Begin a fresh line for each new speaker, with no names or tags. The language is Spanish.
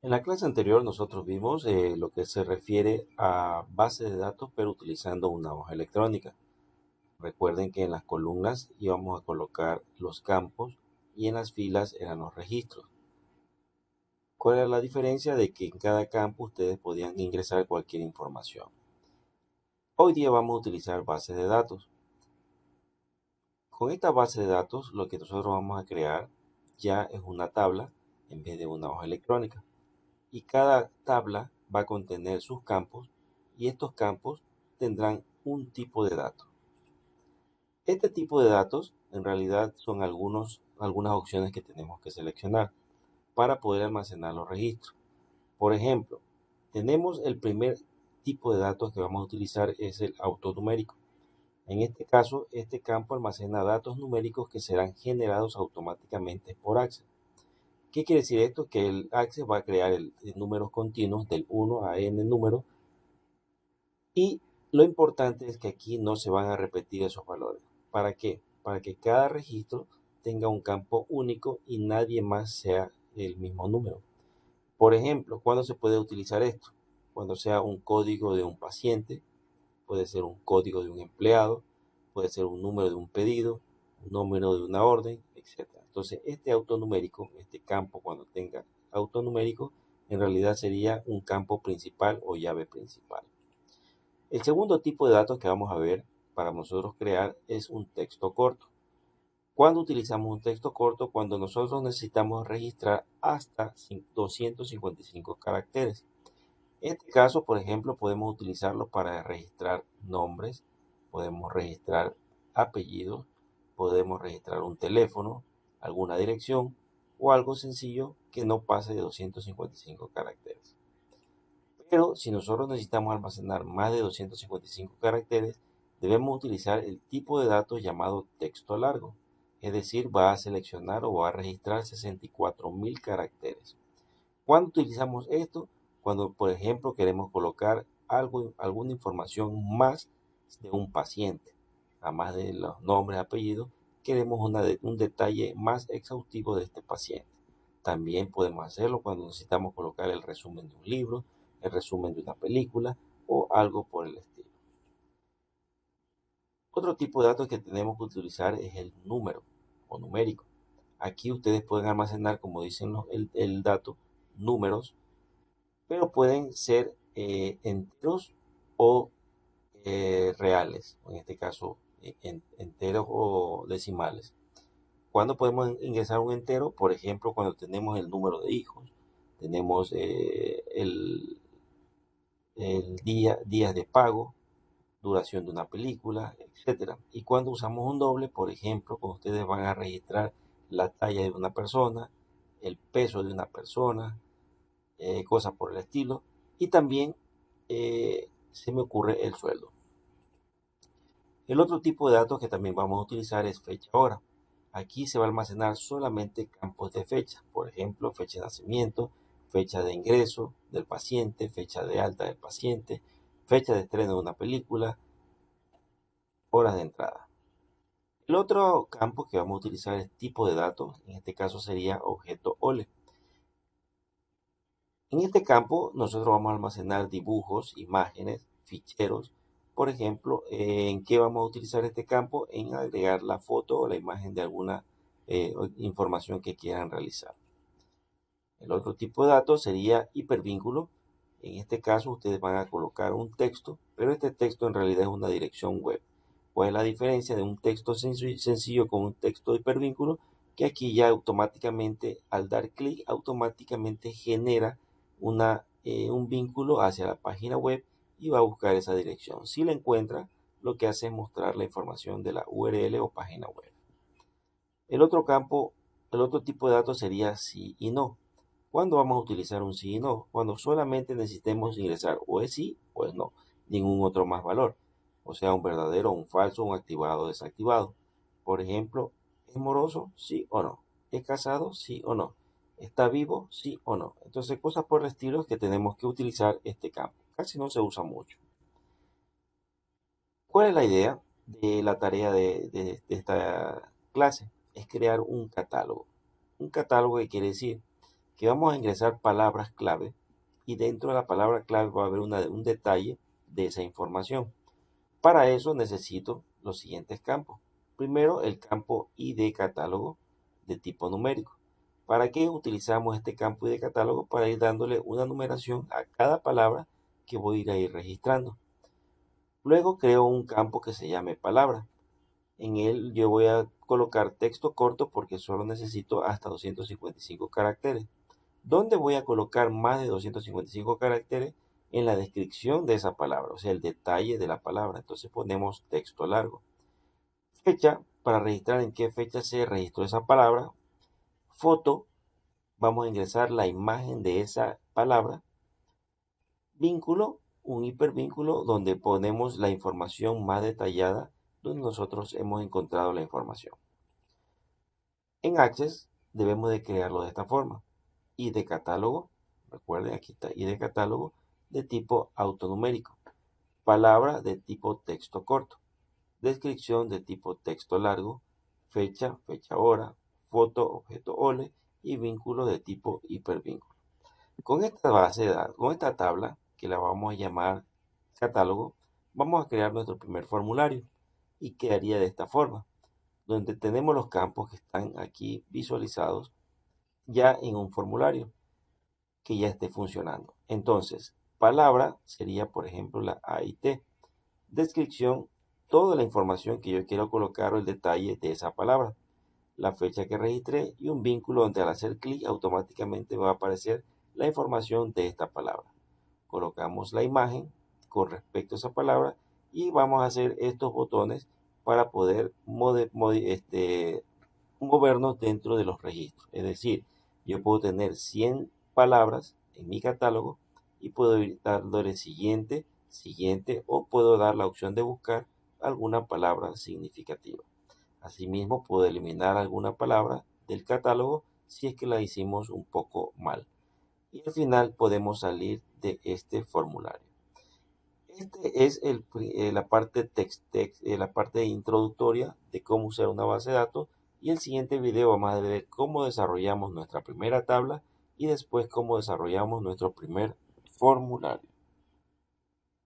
En la clase anterior nosotros vimos lo que se refiere a base de datos, pero utilizando una hoja electrónica. Recuerden que en las columnas íbamos a colocar los campos y en las filas eran los registros. ¿Cuál era la diferencia? De que en cada campo ustedes podían ingresar cualquier información. Hoy día vamos a utilizar bases de datos. Con esta base de datos lo que nosotros vamos a crear ya es una tabla en vez de una hoja electrónica. Y cada tabla va a contener sus campos y estos campos tendrán un tipo de datos. Este tipo de datos en realidad son algunas opciones que tenemos que seleccionar para poder almacenar los registros. Por ejemplo, tenemos el primer tipo de datos que vamos a utilizar es el autonumérico. En este caso, este campo almacena datos numéricos que serán generados automáticamente por Access. ¿Qué quiere decir esto? Que el Access va a crear números continuos del 1 a n números y lo importante es que aquí no se van a repetir esos valores. ¿Para qué? Para que cada registro tenga un campo único y nadie más sea el mismo número. Por ejemplo, ¿cuándo se puede utilizar esto? Cuando sea un código de un paciente, puede ser un código de un empleado, puede ser un número de un pedido, un número de una orden, etc. Entonces, este autonumérico, este campo cuando tenga autonumérico, en realidad sería un campo principal o llave principal. El segundo tipo de datos que vamos a ver para nosotros crear es un texto corto. ¿Cuándo utilizamos un texto corto? Cuando nosotros necesitamos registrar hasta 255 caracteres. En este caso, por ejemplo, podemos utilizarlo para registrar nombres, podemos registrar apellidos, podemos registrar un teléfono, alguna dirección o algo sencillo que no pase de 255 caracteres. Pero si nosotros necesitamos almacenar más de 255 caracteres, debemos utilizar el tipo de datos llamado texto largo. Es decir, va a seleccionar o va a registrar 64.000 caracteres. ¿Cuándo utilizamos esto? Cuando, por ejemplo, queremos colocar alguna información más de un paciente, además de los nombres, apellidos, queremos un detalle más exhaustivo de este paciente. También podemos hacerlo cuando necesitamos colocar el resumen de un libro, el resumen de una película o algo por el estilo. Otro tipo de datos que tenemos que utilizar es el número o numérico. Aquí ustedes pueden almacenar, como dicen el dato, números, pero pueden ser enteros o reales, en este caso enteros o decimales. ¿Cuándo podemos ingresar un entero? Por ejemplo, cuando tenemos el número de hijos, tenemos el días de pago, duración de una película, etcétera. Y cuando usamos un doble, por ejemplo, cuando ustedes van a registrar la talla de una persona, el peso de una persona, cosas por el estilo. Y también se me ocurre el sueldo. El otro tipo de datos que también vamos a utilizar es fecha-hora. Aquí se va a almacenar solamente campos de fecha, por ejemplo, fecha de nacimiento, fecha de ingreso del paciente, fecha de alta del paciente, fecha de estreno de una película, horas de entrada. El otro campo que vamos a utilizar es tipo de datos, en este caso sería objeto OLE. En este campo nosotros vamos a almacenar dibujos, imágenes, ficheros. Por ejemplo, ¿en qué vamos a utilizar este campo? En agregar la foto o la imagen de alguna información que quieran realizar. El otro tipo de datos sería hipervínculo. En este caso ustedes van a colocar un texto, pero este texto en realidad es una dirección web. ¿Cuál es la diferencia de un texto sencillo con un texto hipervínculo? Que aquí ya automáticamente, al dar clic, automáticamente genera un vínculo hacia la página web y va a buscar esa dirección. Si la encuentra, lo que hace es mostrar la información de la URL o página web. El otro campo, el otro tipo de datos sería sí y no. ¿Cuándo vamos a utilizar un sí y no? Cuando solamente necesitemos ingresar o es sí o es no, ningún otro más valor. O sea, un verdadero, un falso, un activado o desactivado. Por ejemplo, ¿es moroso? Sí o no. ¿Es casado? Sí o no. ¿Está vivo? Sí o no. Entonces, cosas por el estilo que tenemos que utilizar este campo. Casi no se usa mucho. ¿Cuál es la idea de la tarea de esta clase? Es crear un catálogo. Un catálogo que quiere decir que vamos a ingresar palabras clave y dentro de la palabra clave va a haber un detalle de esa información. Para eso necesito los siguientes campos. Primero, el campo ID catálogo de tipo numérico. ¿Para qué utilizamos este campo ID catálogo? Para ir dándole una numeración a cada palabra que voy a ir registrando. Luego creo un campo que se llame palabra. En él yo voy a colocar texto corto porque solo necesito hasta 255 caracteres. ¿Dónde voy a colocar más de 255 caracteres? En la descripción de esa palabra, o sea, el detalle de la palabra. Entonces ponemos texto largo. Fecha, para registrar en qué fecha se registró esa palabra. Foto, vamos a ingresar la imagen de esa palabra. Vínculo, un hipervínculo donde ponemos la información más detallada donde nosotros hemos encontrado la información. En Access debemos de crearlo de esta forma. ID catálogo, recuerden aquí está ID catálogo de tipo autonumérico. Palabra de tipo texto corto. Descripción de tipo texto largo. Fecha, fecha hora. Foto, objeto OLE y vínculo de tipo hipervínculo. Con esta base de datos, con esta tabla que la vamos a llamar catálogo, vamos a crear nuestro primer formulario y quedaría de esta forma, donde tenemos los campos que están aquí visualizados ya en un formulario que ya esté funcionando. Entonces, palabra sería, por ejemplo, la AIT. Descripción, toda la información que yo quiero colocar o el detalle de esa palabra. La fecha que registré y un vínculo donde al hacer clic automáticamente me va a aparecer la información de esta palabra. Colocamos la imagen con respecto a esa palabra y vamos a hacer estos botones para poder movernos dentro de los registros. Es decir, yo puedo tener 100 palabras en mi catálogo y puedo ir dándole siguiente, siguiente o puedo dar la opción de buscar alguna palabra significativa. Asimismo, puedo eliminar alguna palabra del catálogo si es que la hicimos un poco mal. Y al final podemos salir de este formulario. Este es la parte introductoria de cómo usar una base de datos y el siguiente video vamos a ver cómo desarrollamos nuestra primera tabla y después cómo desarrollamos nuestro primer formulario.